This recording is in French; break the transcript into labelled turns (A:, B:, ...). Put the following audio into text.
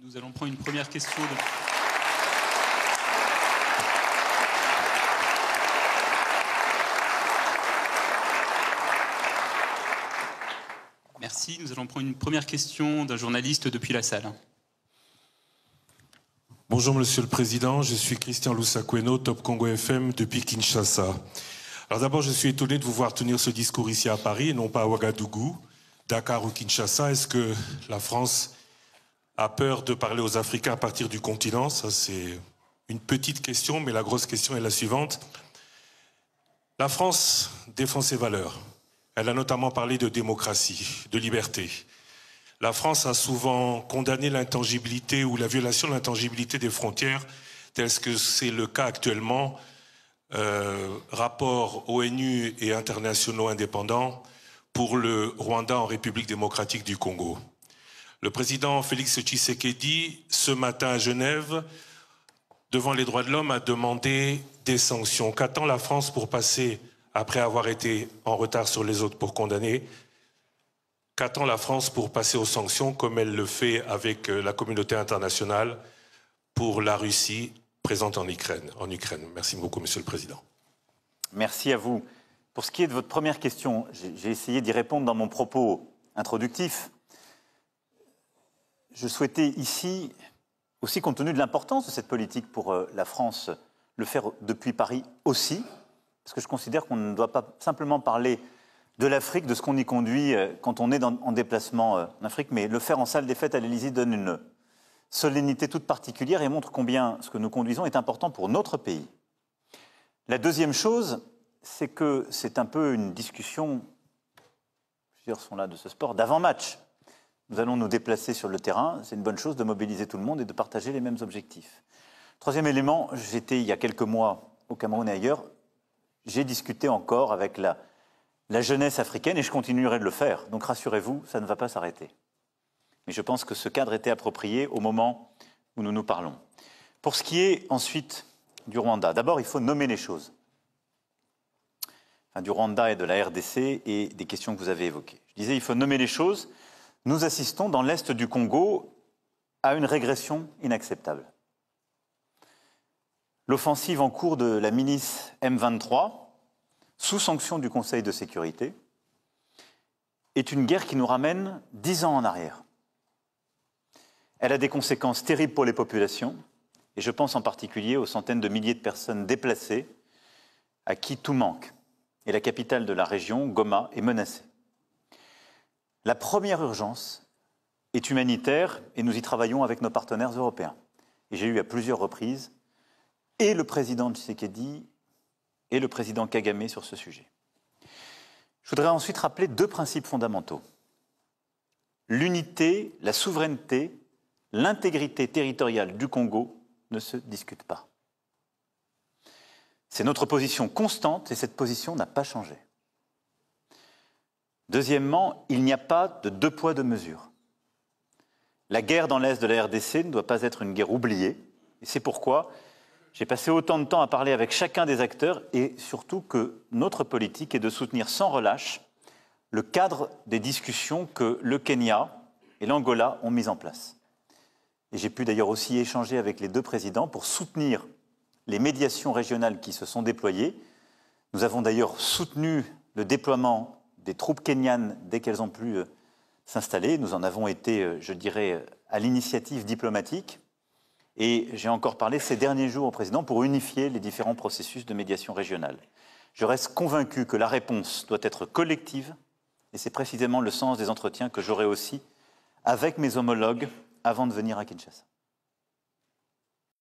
A: Nous allons prendre une première question. Merci. Nous allons prendre une première question d'un journaliste depuis la salle.
B: Bonjour Monsieur le Président, je suis Christian Lusakweno, Top Congo FM depuis Kinshasa. Alors d'abord, je suis étonné de vous voir tenir ce discours ici à Paris et non pas à Ouagadougou, Dakar ou Kinshasa. Est-ce que la France a peur de parler aux Africains à partir du continent? Ça, c'est une petite question, mais la grosse question est la suivante. La France défend ses valeurs. Elle a notamment parlé de démocratie, de liberté. La France a souvent condamné l'intangibilité ou la violation de l'intangibilité des frontières, tel que c'est le cas actuellement. Rapports ONU et internationaux indépendants pour le Rwanda en République démocratique du Congo. Le président Félix Tshisekedi, ce matin à Genève, devant les droits de l'homme, a demandé des sanctions. Qu'attend la France pour passer, après avoir été en retard sur les autres pour condamner, qu'attend la France pour passer aux sanctions, comme elle le fait avec la communauté internationale pour la Russie présente en Ukraine. Merci beaucoup, Monsieur le Président.
C: Merci à vous. Pour ce qui est de votre première question, j'ai essayé d'y répondre dans mon propos introductif. Je souhaitais ici, aussi compte tenu de l'importance de cette politique pour la France, le faire depuis Paris aussi, parce que je considère qu'on ne doit pas simplement parler de l'Afrique, de ce qu'on y conduit quand on est en déplacement en Afrique, mais le faire en salle des fêtes à l'Élysée donne une solennité toute particulière et montre combien ce que nous conduisons est important pour notre pays. La deuxième chose, c'est que c'est un peu une discussion, plusieurs sont là de ce sport, d'avant-match. Nous allons nous déplacer sur le terrain, c'est une bonne chose de mobiliser tout le monde et de partager les mêmes objectifs. Troisième élément, j'étais il y a quelques mois au Cameroun et ailleurs, j'ai discuté encore avec la jeunesse africaine et je continuerai de le faire. Donc rassurez-vous, ça ne va pas s'arrêter. Mais je pense que ce cadre était approprié au moment où nous nous parlons. Pour ce qui est ensuite du Rwanda, d'abord il faut nommer les choses. Enfin, du Rwanda et de la RDC et des questions que vous avez évoquées. Je disais il faut nommer les choses. Nous assistons dans l'est du Congo à une régression inacceptable. L'offensive en cours de la milice M23, sous sanction du Conseil de sécurité, est une guerre qui nous ramène 10 ans en arrière. Elle a des conséquences terribles pour les populations, et je pense en particulier aux centaines de milliers de personnes déplacées à qui tout manque. Et la capitale de la région, Goma, est menacée. La première urgence est humanitaire, et nous y travaillons avec nos partenaires européens. Et j'ai eu à plusieurs reprises et le président Tshisekedi et le président Kagame sur ce sujet. Je voudrais ensuite rappeler deux principes fondamentaux. L'unité, la souveraineté, l'intégrité territoriale du Congo ne se discutent pas. C'est notre position constante et cette position n'a pas changé. Deuxièmement, il n'y a pas de deux poids, deux mesures. La guerre dans l'est de la RDC ne doit pas être une guerre oubliée et c'est pourquoi j'ai passé autant de temps à parler avec chacun des acteurs et surtout que notre politique est de soutenir sans relâche le cadre des discussions que le Kenya et l'Angola ont mis en place. Et j'ai pu d'ailleurs aussi échanger avec les deux présidents pour soutenir les médiations régionales qui se sont déployées. Nous avons d'ailleurs soutenu le déploiement des troupes kenyanes dès qu'elles ont pu s'installer. Nous en avons été, je dirais, à l'initiative diplomatique. Et j'ai encore parlé ces derniers jours au président pour unifier les différents processus de médiation régionale. Je reste convaincu que la réponse doit être collective et c'est précisément le sens des entretiens que j'aurai aussi avec mes homologues avant de venir à Kinshasa.